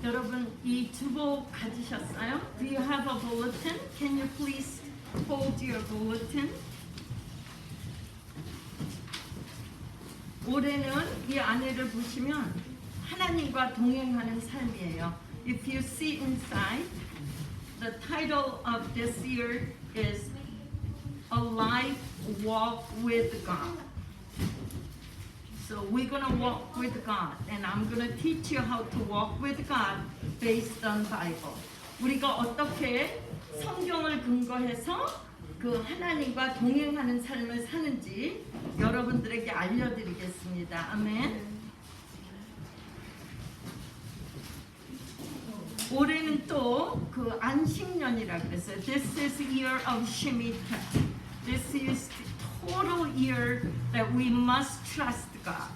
여러분 이 주보 가지셨어요? Do you have a bulletin? Can you please hold your bulletin? 올해는 이 안에를 보시면 하나님과 동행하는 삶이에요. If you see inside, the title of this year is A Life Walk with God. So we're going to walk with God, and I'm going to teach you how to walk with God based on Bible. 우리가 어떻게 성경을 근거해서 그 하나님과 동행하는 삶을 사는지 여러분들에게 알려드리겠습니다. 아멘. 올해는 또 그 안식년이라 그랬어요. This is year of Shemitah. This is total year that we must trust God.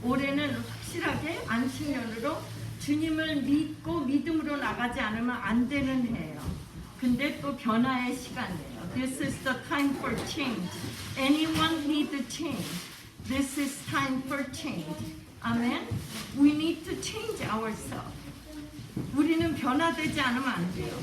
올해는 확실하게 안식년으로 주님을 믿고 믿음으로 나가지 않으면 안 되는 해예요. 근데 또 변화의 시간이에요. This is the time for change. Anyone need to change. This is time for change. Amen. We need to change ourselves. 우리는 변화되지 않으면 안 돼요.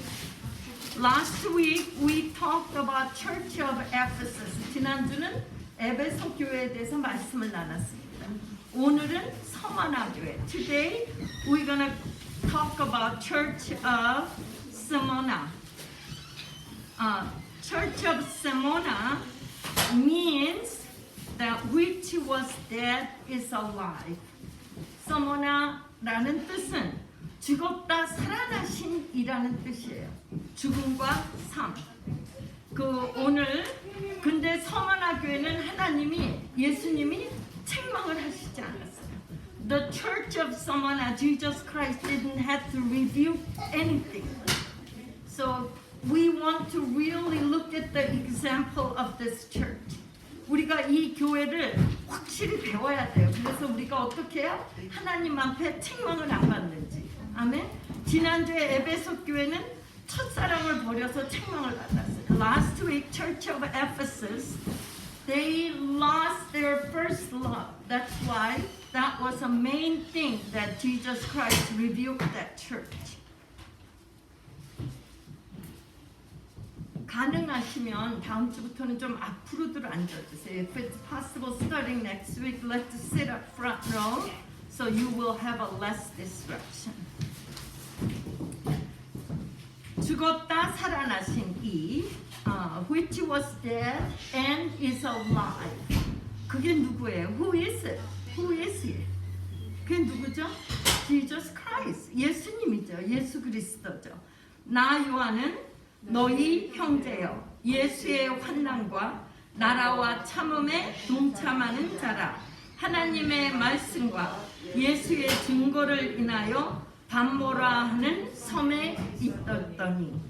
Last week we talked about Church of Ephesus. 지난주는 에베소 교회에 대해서 말씀을 나눴습니다. 오늘은 서머나 교회. Today we're gonna talk about Church of Smyrna. Church of Smyrna means that which was dead is alive. 스모나라는 뜻은 죽었다 살아나신이라는 뜻이에요. 죽음과 삶. 오늘 근데 서머나 교회는 예수님이 책망을 하시지 않았어요. The Church of Smyrna, Jesus Christ didn't have to reveal anything. So we want to really look at the example of this church. 우리가 이 교회를 확실히 배워야 돼요. 그래서 우리가 어떻게 해요? 하나님 앞에 책망을 안 받는지. 아멘. 지난주에 에베소 교회는 첫사랑을 버려서 책망을 받았어요. Last week, Church of Ephesus, they lost their first love. That's why that was a main thing that Jesus Christ rebuked that church. 가능하시면 다음 주부터는 좀 앞으로들 앉아주세요. If it's possible, starting next week, let's sit up front row so you will have a less distraction. 죽었다 살아나신 which was dead and is alive. 그게 누구예요? Who is it? Who is he? 그게 누구죠? Jesus Christ. 예수님이죠. 예수 그리스도죠. 나 요한은 너희 형제여 예수의 환난과 나라와 참음에 동참하는 자라. 하나님의 말씀과 예수의 증거를 인하여 반모라 하는 섬에 있었더니.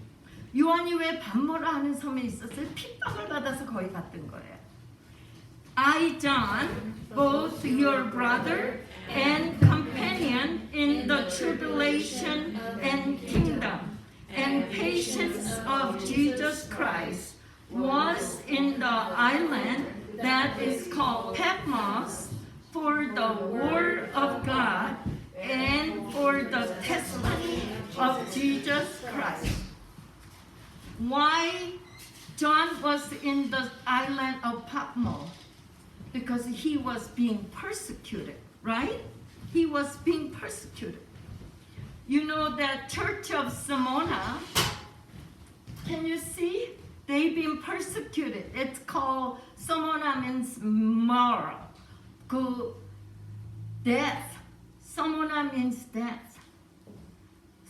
요한이 왜 반모라 하는 섬에 있었어요? 핍박을 받아서 거기 갔던 거예요. I, John, both your brother and companion in the tribulation and kingdom and patience of Jesus Christ, was in the island that is called Patmos for the word of God and for the testimony of Jesus Christ. Why John was in the island of Patmos? Because he was being persecuted, right? He was being persecuted. You know that Church of Smyrna, can you see? They've been persecuted. It's called, Smyrna means Mara. Death. Smyrna means death.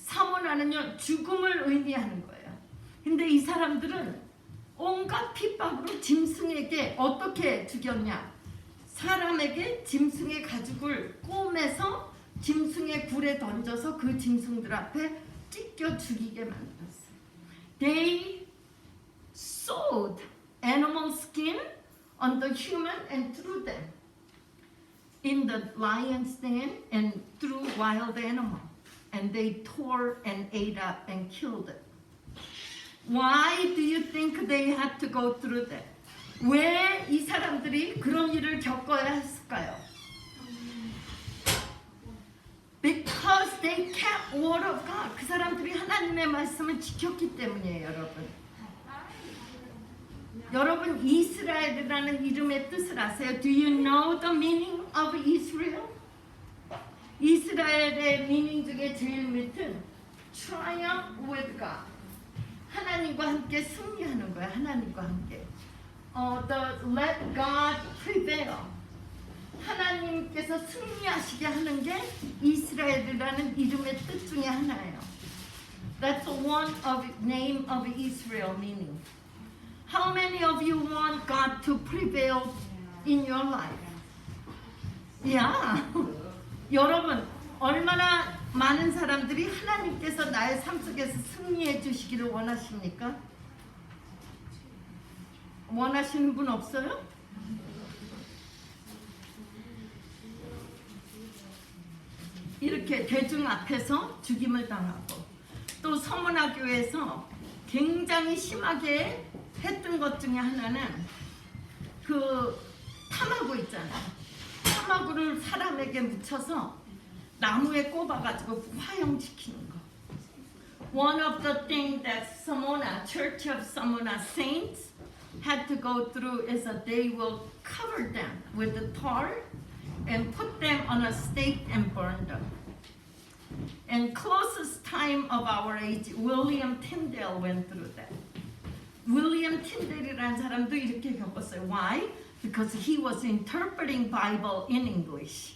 스모나는요, 죽음을 의미하는 거예요. 근데 이 사람들은 온갖 핍박으로 짐승에게 어떻게 죽였냐? 사람에게 짐승의 가죽을 꼬매서 짐승의 굴에 던져서 그 짐승들 앞에 찢겨 죽이게 만들었어요. They sewed animal skin on the human and threw them in the lion's den and threw wild animal. And they tore and ate up and killed it. Why do you think they had to go through that? 왜 이 사람들이 그런 일을 겪어야 했을까요? Because Because they kept word of God. 그 사람들이 하나님의 말씀을 지켰기 때문이에요, 여러분. 여러분 이스라엘이라는 이름의 뜻을 아세요? Do you know the meaning of Israel? 이스라엘의 meaning 중에 제일 밑은 triumph with God. 하나님과 함께 승리하는 거야. 하나님과 함께. The let God prevail. 하나님께서 승리하시게 하는 게 이스라엘이라는 이름의 뜻 중에 하나예요. That's one of name of Israel meaning. How many of you want God to prevail in your life? Yeah. 여러분, 얼마나 많은 사람들이 하나님께서 나의 삶 속에서 승리해 주시기를 원하십니까? 원하시는 분 없어요? 이렇게 대중 앞에서 죽임을 당하고 또 서문화 교회에서 굉장히 심하게 했던 것 중에 하나는 그 타마구 있잖아요. 타마구를 사람에게 묻혀서 나무에 꼽아가지고 화형시키는 거. One of the things that Samona, Church of Samona Saints had to go through is that they will cover them with the tar and put them on a stake and burn them. And closest time of our age, William Tyndale went through that. William Tyndale이라는 사람도 이렇게 겪었어요. Why? Because he was interpreting Bible in English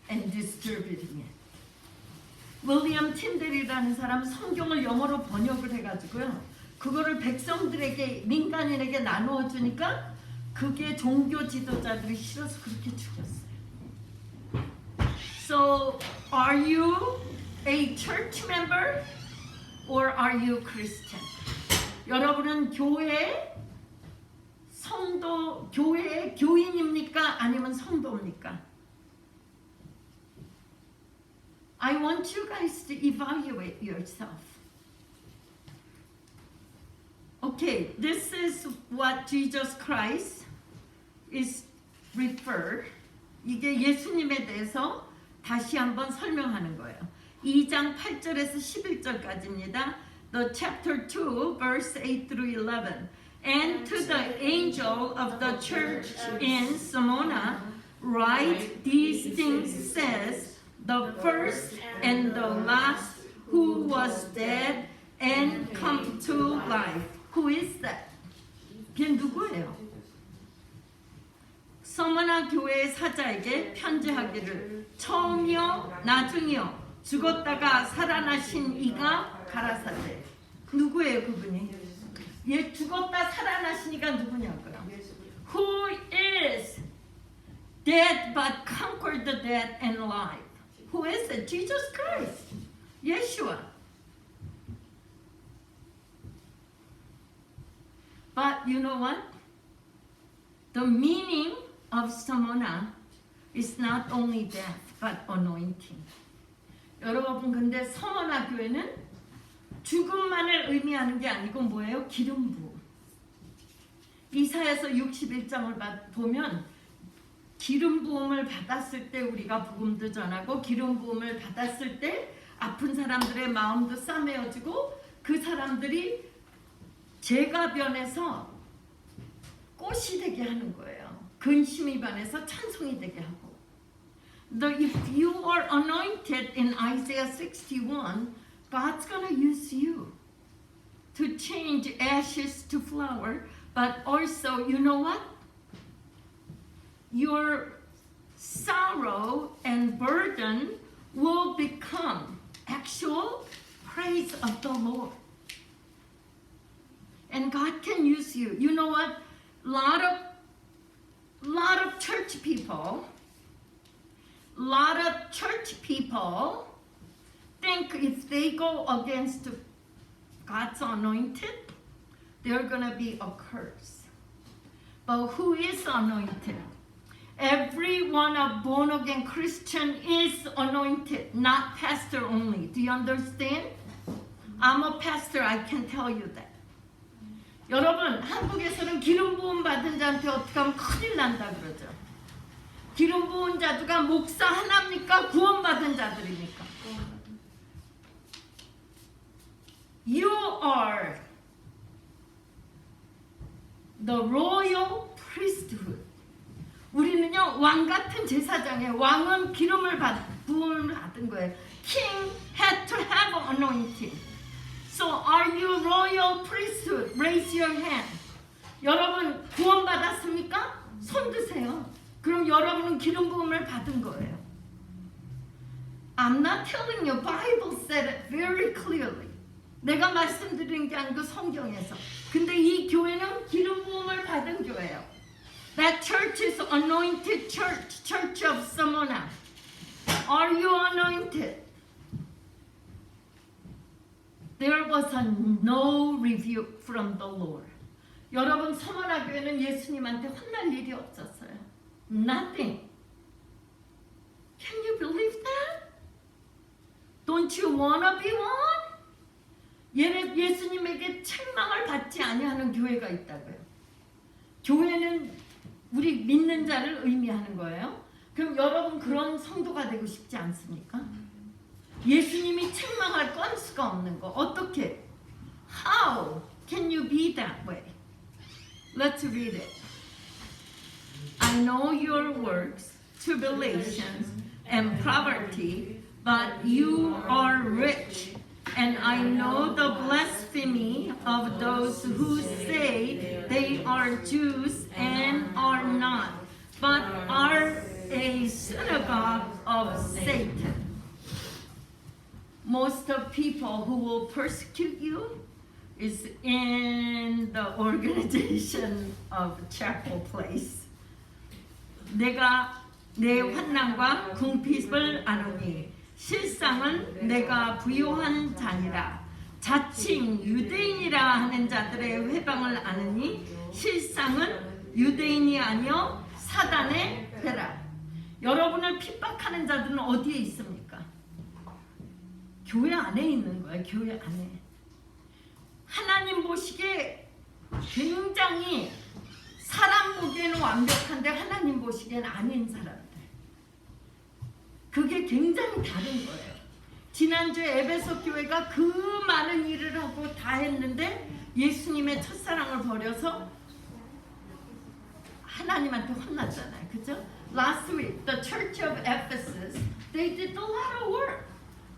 and distributing it. 윌리엄 틴델이라는 사람 성경을 영어로 번역을 해가지고요. 그거를 백성들에게 민간인에게 나누어 주니까 그게 종교 지도자들이 싫어서 그렇게 죽었어요. So, are you a church member or are you Christian? 여러분은 교회 성도 교회의 교인입니까? 아니면 성도입니까? I want you guys to evaluate yourself. Okay, this is what Jesus Christ is referred. 이게 예수님에 대해서 다시 한번 설명하는 거예요. 2장 8절에서 11절까지입니다. The chapter 2, verse 8 through 11. And to the angel of the church in Smyrna, write these things says, the first and the last who was dead and come to life. Who is that? 걔 누구예요? 서머나 교회의 사자에게 편지하기를 처음이요 나중이요 죽었다가 살아나신 이가 가라사대. 누구예요 그분이? 얘 죽었다 살아나신 이가 누구냐고요? Who is dead but conquered the dead and life? Who is it? Jesus Christ. Yeshua. But you know what? The meaning of Samona is not only death, but anointing. 여러분, 근데 서머나 교회는 죽음만을 의미하는 게 아니고 뭐예요? 기름 부음. 이사야서 61장을 보면 기름 부음을 받았을 때 우리가 복음도 전하고 기름 부음을 받았을 때 아픈 사람들의 마음도 싸매어지고 그 사람들이 죄가 변해서 꽃이 되게 하는 거예요. 근심이 변해서 찬송이 되게 하고. If you are anointed in Isaiah 61, God's going to use you to change ashes to flower, but also, you know what? Your sorrow and burden will become actual praise of the Lord. And God can use you. You know what? Lot of church people think if they go against God's anointed, they're going to be a curse. But who is anointed? Every one of born again Christian is anointed, not pastor only. Do you understand? I'm a pastor, I can tell you that. 여러분, 한국에서는 기름 부음 받은 자한테 어떻게 하면 큰일 난다 그러죠. 기름 부은 자들가 목사 하나입니까? 구원 받은 자들입니까? You are the royal priesthood. 우리는요 왕 같은 제사장이에요. 왕은 기름을 부음을 받은 거예요. King had to have anointing. So are you royal priesthood? Raise your hand. 여러분 구원 받았습니까? 손 드세요. 그럼 여러분은 기름 부음을 받은 거예요. I'm not telling you. Bible said it very clearly. 내가 말씀드린 게 아니고 성경에서. 근데 이 교회는 기름 부음을 받은 교회예요. That church is anointed church, Church of Samona. Are you anointed? There was no rebuke from the Lord. 여러분 서머나 교회는 예수님한테 혼날 일이 없었어요. Nothing. Can you believe that? Don't you wanna be one? 예수님에게 책망을 받지 아니하는 교회가 있다고요. 교회는 우리 믿는 자를 의미하는 거예요. 그럼 여러분 그런 성도가 되고 싶지 않습니까? 예수님이 책망할 건수가 없는 거. 어떻게? How can you be that way? Let's read it. I know your works, tribulations, and poverty, but you are rich. And I know the blasphemy of those who say they are Jews and are not, but are a synagogue of Satan. Most of people who will persecute you is in the organization of Chapel Place. 내가 내 환난과 궁핍을 아노니 실상은 내가 부요한 자니라. 자칭 유대인이라 하는 자들의 회방을 아느니 실상은 유대인이 아니요 사단의 회라. 여러분을 핍박하는 자들은 어디에 있습니까? 교회 안에 있는 거예요. 교회 안에. 하나님 보시기에 굉장히 사람 보기에는 완벽한데 하나님 보시기에는 아닌 사람들. 그게 굉장히 다른 거예요. 지난주에 에베소 교회가 그 많은 일을 하고 다 했는데 예수님의 첫사랑을 버려서 하나님한테 혼났잖아요. 그죠? Last week, the church of Ephesus, they did a lot of work.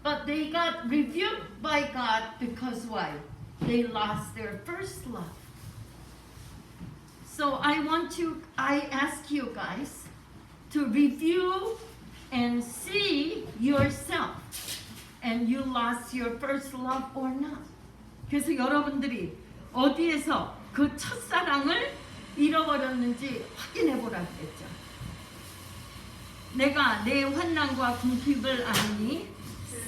But they got rebuked by God because why? They lost their first love. So I ask you guys to review and see yourself. And you lost your first love or not. 그래서 여러분들이 어디에서 그 첫사랑을 잃어버렸는지 확인해 보라 그랬죠. 내가 내 환난과 궁핍을 아니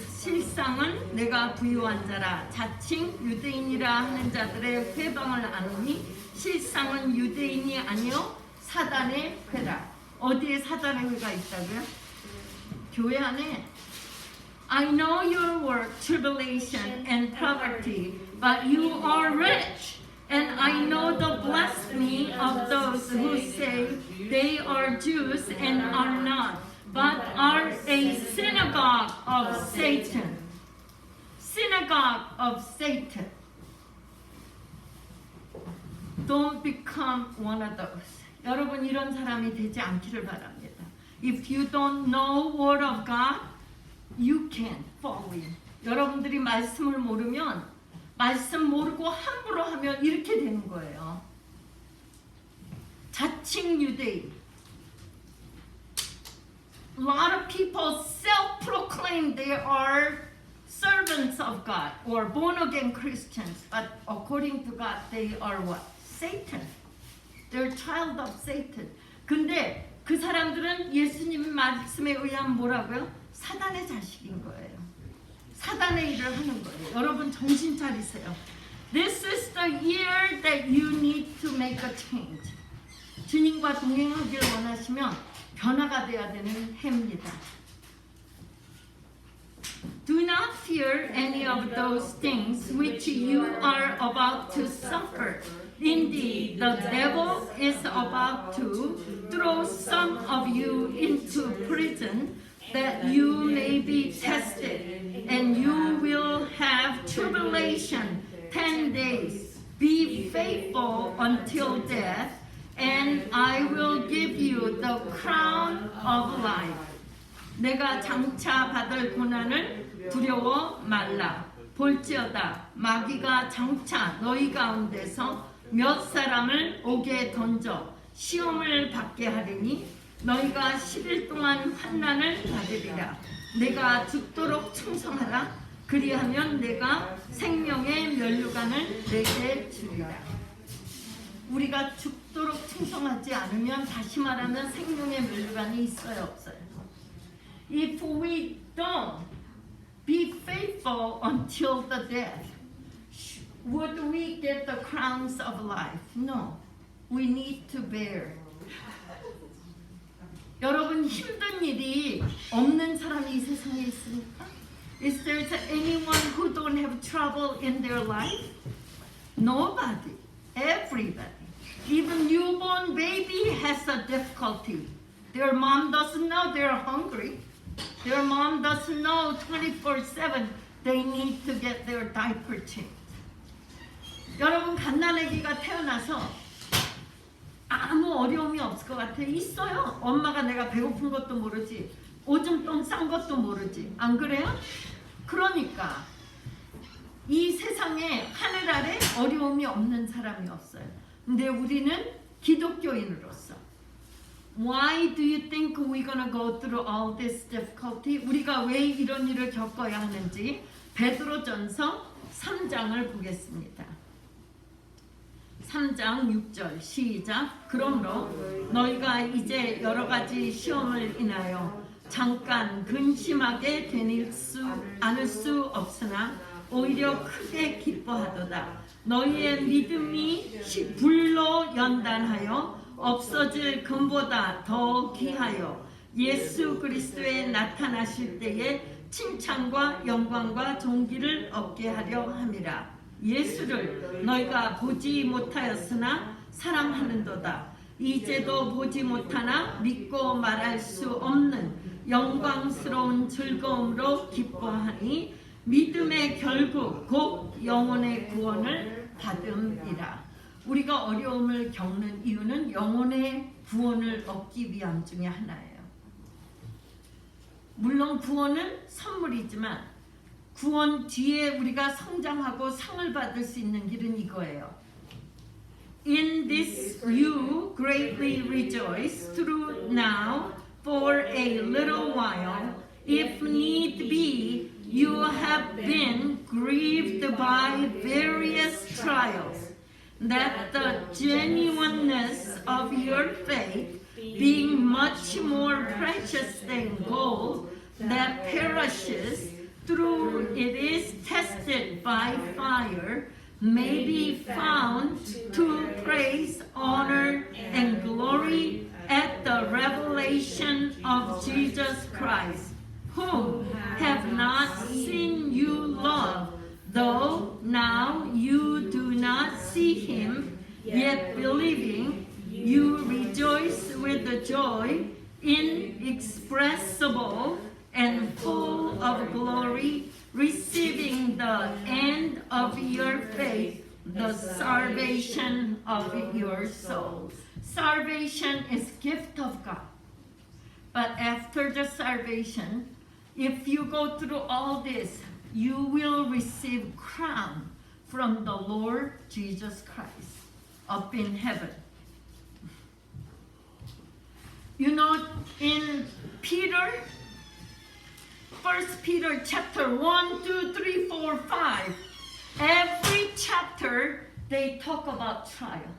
실상은 내가 부유한 자라. 자칭 유대인이라 하는 자들의 회방을 아노니 실상은 유대인이 아니요 사단의 회라. 어디에 사단의 회가 있다고요? 교회 안에. I know your work, tribulation and poverty, but you are rich. And I know the blasphemy of those who say they are Jews and are not, but are a synagogue of Satan. Synagogue of Satan. Don't become one of those. 여러분 이런 사람이 되지 않기를 바랍니다. If you don't know Word of God, you can't fall in. 여러분들이 말씀을 모르면 말씀 모르고 함부로 하면 이렇게 되는 거예요. 자칭 유대인. A lot of people self-proclaim they are servants of God or born-again Christians, but according to God, they are what? Satan. They're child of Satan. 근데 그 사람들은 예수님 말씀에 의하면 뭐라고요? 사단의 자식인 거예요. 사단의 일을 하는 거예요. 여러분 정신 차리세요. This is the year that you need to make a change. 주님과 동행하길 원하시면 변화가 돼야 되는 해입니다. Do not fear any of those things which you are about to suffer. Indeed, the devil is about to throw some of you into prison that you may be tested, and you will have tribulation Be faithful until death, and I will give you the crown of life. 내가 장차 받을 고난을 두려워 말라. 볼지어다 마귀가 장차 너희 가운데서 몇 사람을 옥에 던져 시험을 받게 하리니 너희가 10일 동안 환난을 받으리라. 내가 죽도록 충성하라. 그리하면 내가 생명의 면류관을 내게 주리라. 우리가 죽도록 충성하지 않으면 다시 말하면 생명의 면류관이 있어요, 없어요? If we don't be faithful until the death, would we get the crowns of life? No. We need to bear. 여러분 힘든 일이 없는 사람이 이 세상에 있습니까? Is there anyone who don't have trouble in their life? Nobody. Everybody. Even newborn baby has a difficulty. Their mom doesn't know they're hungry. Their mom doesn't know 24/7 they need to get their diaper changed. 여러분 갓난아기가 태어나서 아무 어려움이 없을 것 같아요. 있어요. 엄마가 내가 배고픈 것도 모르지. 오줌똥 싼 것도 모르지. 안 그래요? 그러니까 이 세상에 하늘 아래 어려움이 없는 사람이 없어요. 근데 우리는 기독교인으로서 Why do you think we're gonna go through all this difficulty? 우리가 왜 이런 일을 겪어야 하는지 베드로전서 3장을 보겠습니다. 3장 6절 시작. 그러므로 너희가 이제 여러 가지 시험을 인하여 잠깐 근심하게 되닐 수 않을 수 없으나 오히려 크게 기뻐하도다. 너희의 믿음이 불로 연단하여 없어질 금보다 더 귀하여 예수 그리스도에 나타나실 때에 칭찬과 영광과 존귀를 얻게 하려 함이라. 예수를 너희가 보지 못하였으나 사랑하는도다. 이제도 보지 못하나 믿고 말할 수 없는 영광스러운 즐거움으로 기뻐하니 믿음의 결국 곧 영혼의 구원을 받음이라. 우리가 어려움을 겪는 이유는 영혼의 구원을 얻기 위함 중에 하나예요. 물론 구원은 선물이지만 구원 뒤에 우리가 성장하고 상을 받을 수 있는 길은 이거예요. In this you greatly rejoice through now for a little while, if need be, you have been grieved by various trials, that the genuineness of your faith, being much more precious than gold that perishes, through it is tested by fire, may be found to praise, honor, and glory at the revelation of Jesus Christ, whom have not seen you love, though now you do not see him, yet believing you rejoice with a joy inexpressible and full of glory, receiving the end of your faith, the salvation of your souls. Salvation is gift of God. But after the salvation, if you go through all this, you will receive crown from the Lord Jesus Christ up in heaven. You know, in Peter, 1 Peter chapter 1, 2, 3, 4, 5, every chapter they talk about trial.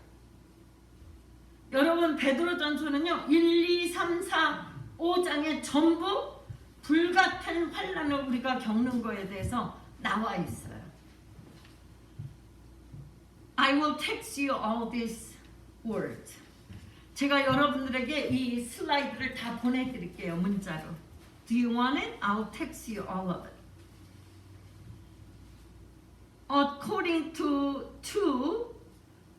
여러분 베드로전서는요 1, 2, 3, 4, 5장에 전부 불같은 환난을 우리가 겪는 거에 대해서 나와 있어요. I will text you all these words. 제가 여러분들에게 이 슬라이드를 다 보내드릴게요 문자로. Do you want it? I'll text you all of it. According to 2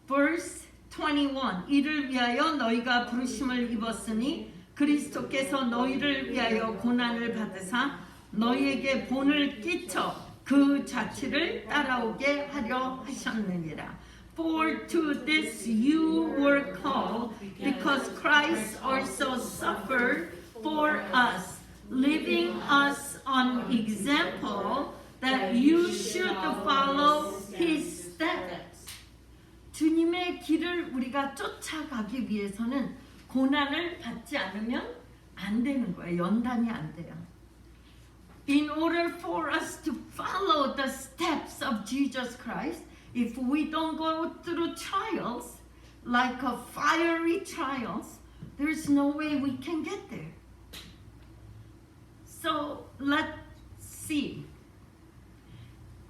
verse 21, 이를 위하여 너희가 부르심을 입었으니 그리스도께서 너희를 위하여 고난을 받으사 너희에게 본을 끼쳐 그 자취를 따라오게 하려 하셨느니라. For to this you were called, because Christ also suffered for us, leaving us an example that you should follow his steps. 주님의 길을 우리가 쫓아가기 위해서는 고난을 받지 않으면 안 되는 거예요. 연단이 안 돼요. In order for us to follow the steps of Jesus Christ, if we don't go through trials, like a fiery trials, there's no way we can get there. So let's see.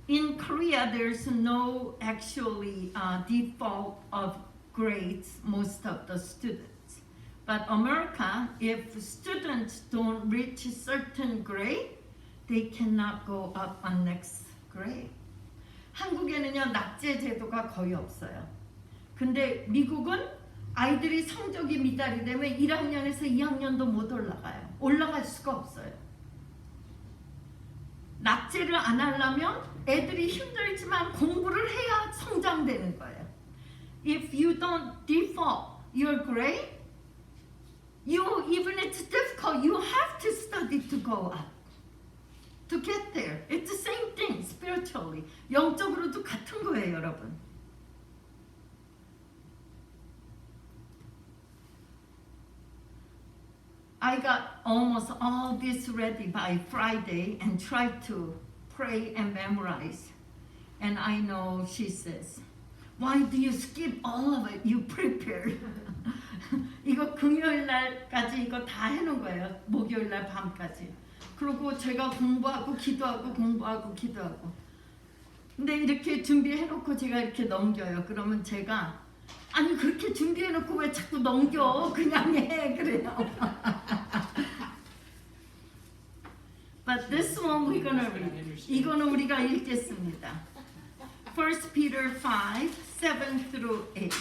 In Korea, there's no actually default of grades, most of the students. But America, if students don't reach a certain grade, they cannot go up on next grade. 한국에는요, 낙제 제도가 거의 없어요. 근데 미국은 아이들이 성적이 미달이 되면 1학년에서 2학년도 못 올라가요. 올라갈 수가 없어요. 낙제를 안 하려면 애들이 힘들지만 공부를 해야 성장되는 거예요. If you don't default your grade, even it's difficult, you have to study to go up, to get there. It's the same thing spiritually. 영적으로도 같은 거예요, 여러분. I got almost all this ready by Friday and tried to pray and memorize. And I know she says, why do you skip all of it? You prepared. 이거 금요일 날까지 이거 다 해놓은 거예요. 목요일 날 밤까지. 그리고 제가 공부하고 기도하고 공부하고 기도하고. 근데 이렇게 준비해놓고 제가 이렇게 넘겨요. 그러면 제가 아니 그렇게 준비해놓고 왜 자꾸 넘겨? 그냥 해 그래요. But this one we're gonna read. 이거는 우리가 읽겠습니다. 1 Peter 5, 7 through 8.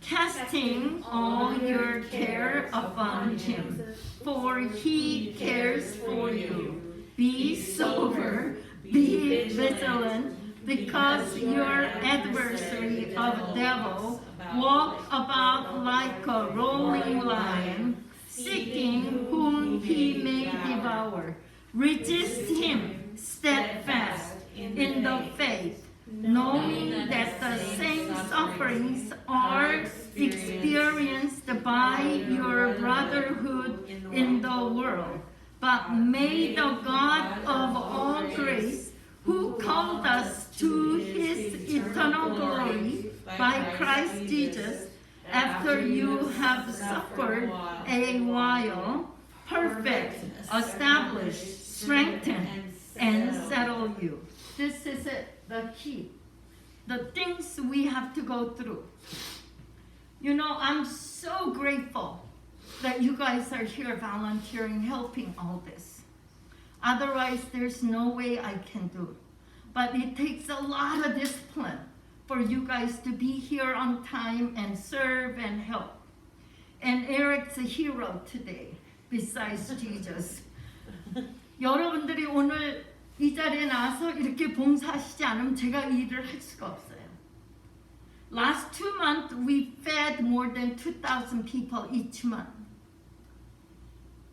Casting all your care upon him, for he cares for you. Be sober, be vigilant, because your adversary of devil walk about like a roaring lion, seeking whom he may devour. Resist him steadfast in the faith, knowing that the same sufferings are experienced by your brotherhood in the world. But may the God of all grace, who called us to his eternal glory by Christ Jesus, after you have suffered a while, perfect, establish, strengthen, and settle you. This is it, the key. The things we have to go through. You know, I'm so grateful that you guys are here volunteering, helping all this. Otherwise, there's no way I can do it. But it takes a lot of discipline for you guys to be here on time and serve and help. And Eric's a hero today, besides Jesus. 여러분들이 오늘 이 자리에 나와서 이렇게 봉사하시지 않으면 제가 이 일을 할 수가 없어요. Last 2 months, we fed more than 2,000 people each month.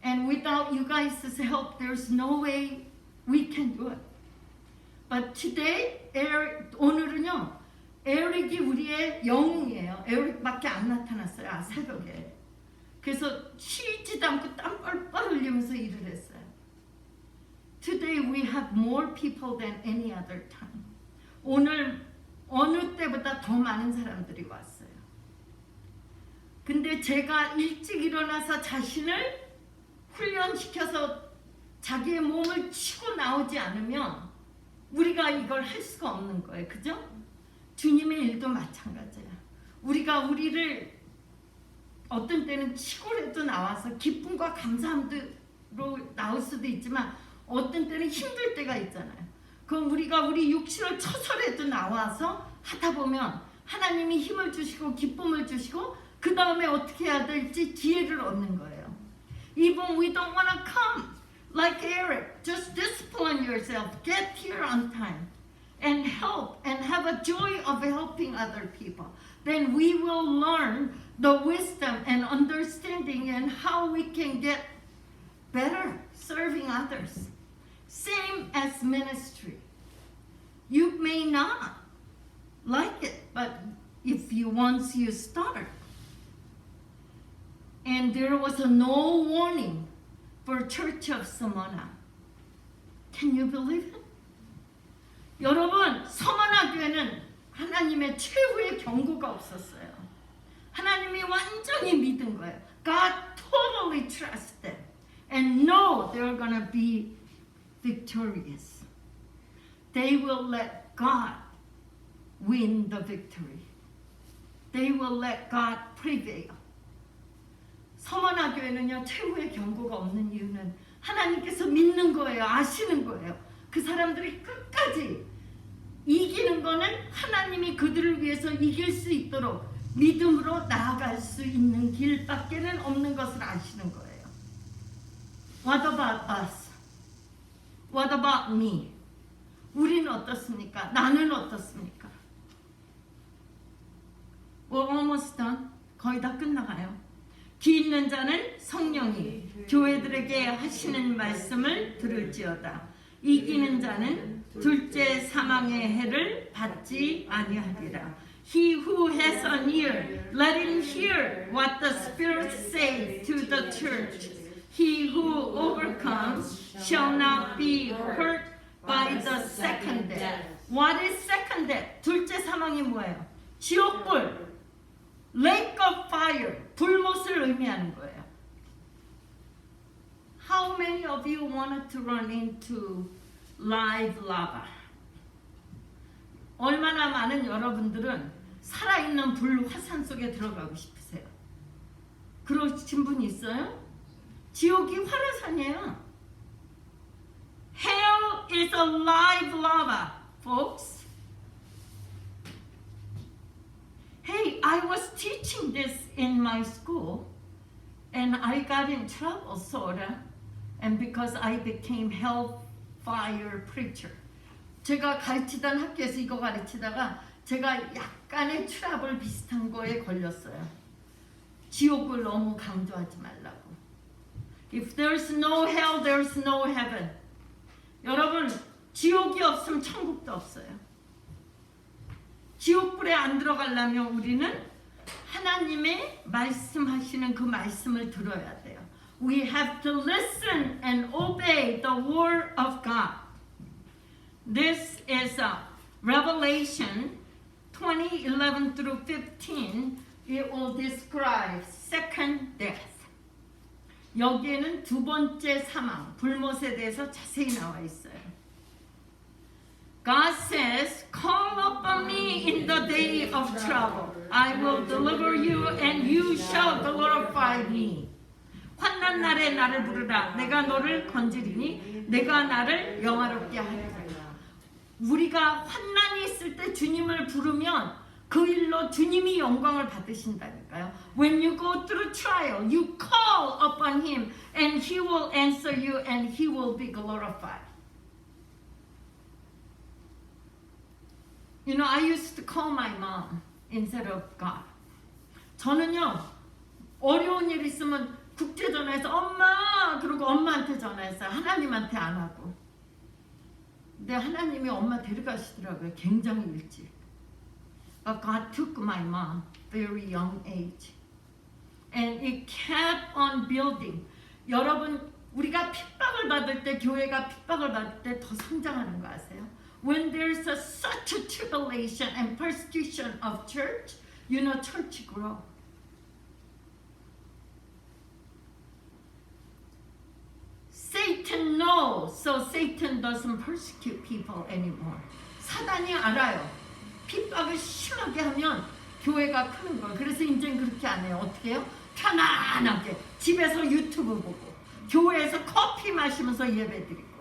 And without you guys' help, there's no way we can do it. But today, 오늘은요, 에릭이 우리의 영웅이에요. 에릭밖에 안 나타났어요, 새벽에. 그래서 쉬지도 않고 땀 뻘뻘 흘리면서 일을 했어요. Today we have more people than any other time. 오늘 어느 때보다 더 많은 사람들이 왔어요. 근데 제가 일찍 일어나서 자신을 훈련시켜서 자기의 몸을 치고 나오지 않으면 우리가 이걸 할 수가 없는 거예요. 그죠? 주님의 일도 마찬가지예요. 우리가 우리를 어떤 때는 치고라도 나와서 기쁨과 감사함으로 나올 수도 있지만 어떤 때는 힘들 때가 있잖아요. 그럼 우리가 우리 육신을 쳐서라도 나와서 하다 보면 하나님이 힘을 주시고 기쁨을 주시고 그 다음에 어떻게 해야 될지 기회를 얻는 거예요. Even we don't want to come like Eric. Just discipline yourself. Get here on time. and help and have a joy of helping other people, then we will learn the wisdom and understanding and how we can get better serving others. Same as ministry. You may not like it, but if you once you start, and there was no warning for Church of Smyrna. Can you believe it? 여러분, 스무나 교회는 하나님의 최후의 경고가 없었어요. 하나님이 완전히 믿은 거예요. God totally trusted them and know they're gonna be victorious. They will let God win the victory. They will let God prevail. 서머나 교회는요, 최후의 경고가 없는 이유는 하나님께서 믿는 거예요. 아시는 거예요. 그 사람들이 끝까지 이기는 거는 하나님이 그들을 위해서 이길 수 있도록 믿음으로 나아갈 수 있는 길밖에는 없는 것을 아시는 거예요. What about us? What about me? 우리는 어떻습니까? 나는 어떻습니까? We're almost done. 거의 다 끝나가요. 귀 있는 자는 성령이 교회들에게 하시는 말씀을 들을지어다. 이기는 자는 둘째 사망의 해를 받지 아니하리라. He who has an ear, let him hear what the Spirit says to the church. He who overcomes shall not be hurt by the second death. What is second death? 둘째 사망이 뭐예요? 지옥불, lake of fire, 불못을 의미하는 거예요. How many of you wanted to run into live lava? 얼마나 많은 여러분들은 살아있는 불 화산 속에 들어가고 싶으세요? 그러신 분 있어요? 지옥이 활화산이에요. Hell is a live lava, folks. Hey, I was teaching this in my school and I got in trouble, sorta, and because I became hellfire preacher. 제가 가르치던 학교에서 이거 가르치다가 제가 약간의 트러블 비슷한 거에 걸렸어요. 지옥을 너무 강조하지 말라고. If there's no hell, there's no heaven. 여러분, 지옥이 없으면 천국도 없어요. 지옥불에 안 들어가려면 우리는 하나님의 말씀하시는 그 말씀을 들어야 돼요. We have to listen and obey the word of God. This is Revelation 20:11 through 15. It will describe second death. 여기에는 두 번째 사망, 불못에 대해서 자세히 나와 있어요. God says, call upon me in the day of trouble. I will deliver you and you shall glorify me. 환난 날에 나를 부르라. 내가 너를 건지리니 내가 나를 영화롭게 하리라. 우리가 환난이 있을 때 주님을 부르면 그 일로 주님이 영광을 받으신다니까요. When you go through trial, you call upon Him and He will answer you and He will be glorified. You know, I used to call my mom instead of God. 저는요, 어려운 일 있으면 국제전화해서 엄마! 그러고 엄마한테 전화했어요. 하나님한테 안 하고. 근데 하나님이 엄마 데려가시더라고요. 굉장히 일찍. But God took my mom very young age. And it kept on building. 여러분, 우리가 핍박을 받을 때, 교회가 핍박을 받을 때 더 성장하는 거 아세요? When there's such a tribulation and persecution of church, you know, church grow. Satan knows, so Satan doesn't persecute people anymore. 사단이 알아요. 핍박을 심하게 하면 교회가 크는 거예요. 그래서 이제 그렇게 안 해요. 어떻게 해요? 편안하게 집에서 유튜브 보고 교회에서 커피 마시면서 예배드리고.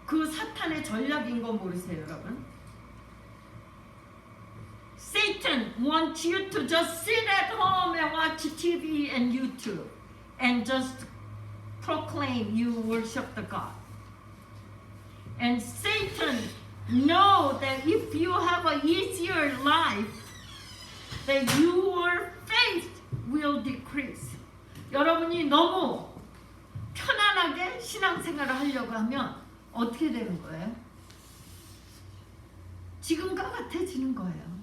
그 사탄의 전략인 거 모르세요, 여러분? Satan wants you to just sit at home and watch TV and YouTube and just proclaim you worship the God. And Satan know that if you have an easier life, that your faith will decrease. 여러분이 너무 편안하게 신앙생활을 하려고 하면 어떻게 되는 거예요? 지금과 같아지는 거예요.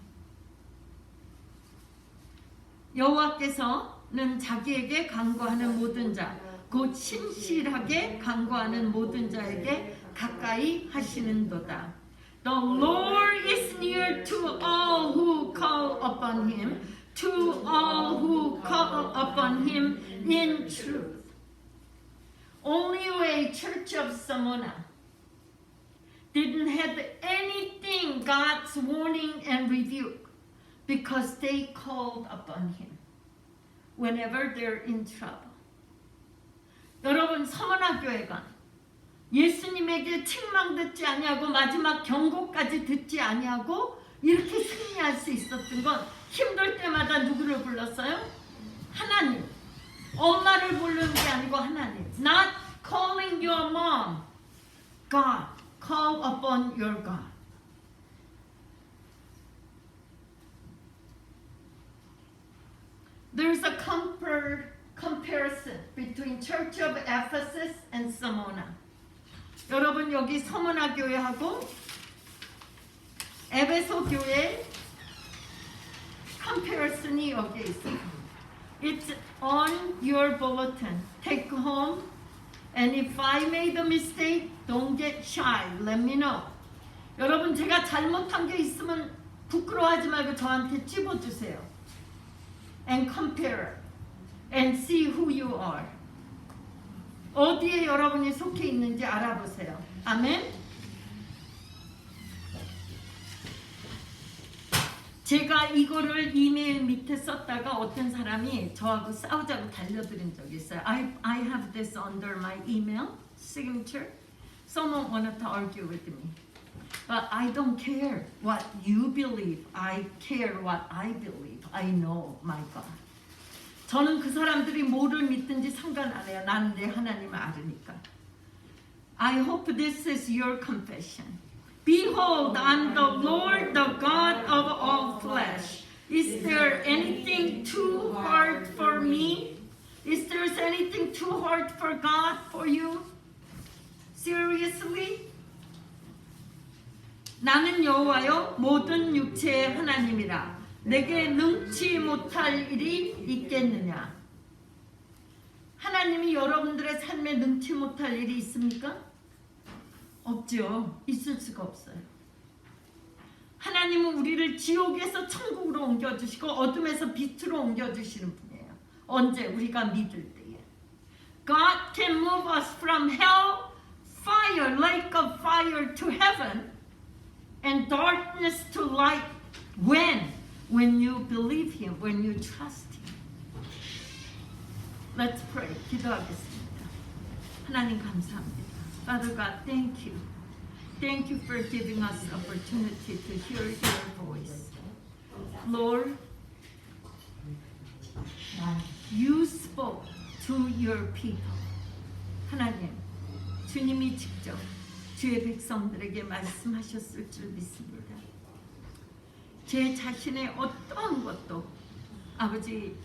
여호와께서는 자기에게 간구하는 모든 자, 곧 신실하게 간구하는 모든 자에게 가까이 하시는도다. The Lord is near to all who call upon Him, to all who call upon Him in truth. Only way Church of Samona didn't have anything God's warning and rebuke because they called upon Him whenever they're in trouble. 여러분, 서머나 교회가 예수님에게 책망 듣지 아니하고 마지막 경고까지 듣지 아니하고 이렇게 승리할 수 있었던 건 힘들 때마다 누구를 불렀어요? 하나님. 엄마를 부르는 게 아니고 하나님. Not calling your mom. God. Call upon your God. There's a comparison between Church of Ephesus and Samona. 여러분, 여기 서머나 교회하고 에베소 교회 comparison이 여기에 있어요. It's on your bulletin. Take home. And if I made a mistake, don't get shy. Let me know. 여러분, 제가 잘못한 게 있으면 부끄러워하지 말고 저한테 찝어주세요. And compare. And see who you are. 어디에 여러분이 속해 있는지 알아보세요. 아멘. 제가 이거를 이메일 밑에 썼다가 어떤 사람이 저하고 싸우자고 달려드린 적이 있어요. I have this under my email signature. Someone wanted to argue with me. But I don't care what you believe. I care what I believe. I know my God. 저는 그 사람들이 뭐를 믿든지 상관 안 해요. 나는 내 하나님을 알으니까. I hope this is your confession. Behold, I'm the Lord, the God of all flesh. Is there anything too hard for me? Is there anything too hard for God for you? Seriously? 나는 여호와여 모든 육체의 하나님이라. 내게 능치 못할 일이 있겠느냐? 하나님이 여러분들의 삶에 능치 못할 일이 있습니까? 없죠. 있을 수가 없어요. 하나님은 우리를 지옥에서 천국으로 옮겨주시고 어둠에서 빛으로 옮겨주시는 분이에요. 언제? 우리가 믿을 때에. God can move us from hell, fire, lake of fire to heaven and darkness to light. When you believe Him, when you trust Him. Let's pray. 기도하겠습니다. 하나님 감사합니다. Father God, thank you. Thank you for giving us the opportunity to hear your voice. Lord, you spoke to your people. 하나님, 주님이 직접 주의 백성들에게 말씀하셨을 줄 믿습니다. 제 자신의 어떠한 것도 아버지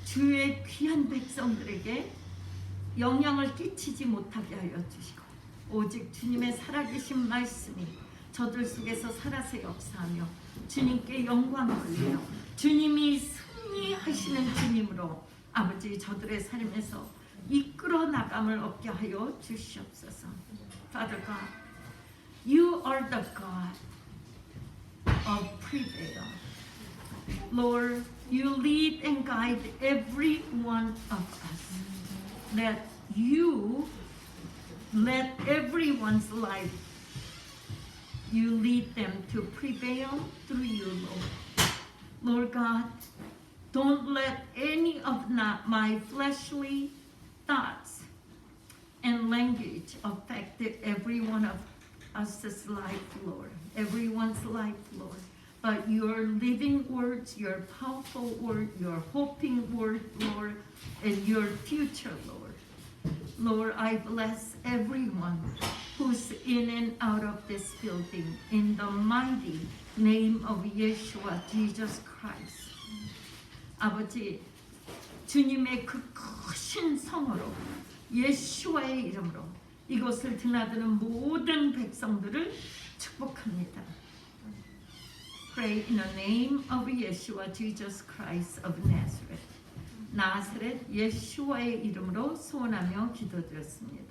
주의 귀한 백성들에게 영향을 끼치지 못하게 하여 주시고 오직 주님의 살아계신 말씀이 저들 속에서 살아서 역사하며 주님께 영광 돌리며 주님이 승리하시는 주님으로 아버지 저들의 삶에서 이끌어 나감을 얻게 하여 주시옵소서. Father God, you are the God of prevail. Lord, you lead and guide every one of us. That you let everyone's life, you lead them to prevail through you, Lord. Lord God, don't let any of my fleshly thoughts and language affect every one of us's life, Lord. Everyone's life, Lord. But your living words, your powerful word, your hoping word, Lord, and your future, Lord. Lord, I bless everyone who's in and out of this building in the mighty name of Yeshua Jesus Christ. 아버지, 주님의 그 크신 성으로 예수와의 이름으로 이곳을 드나드는 모든 백성들을 축복합니다. Pray in the name of Yeshua Jesus Christ of Nazareth. 나사렛 예수와의 이름으로 소원하며 기도드렸습니다.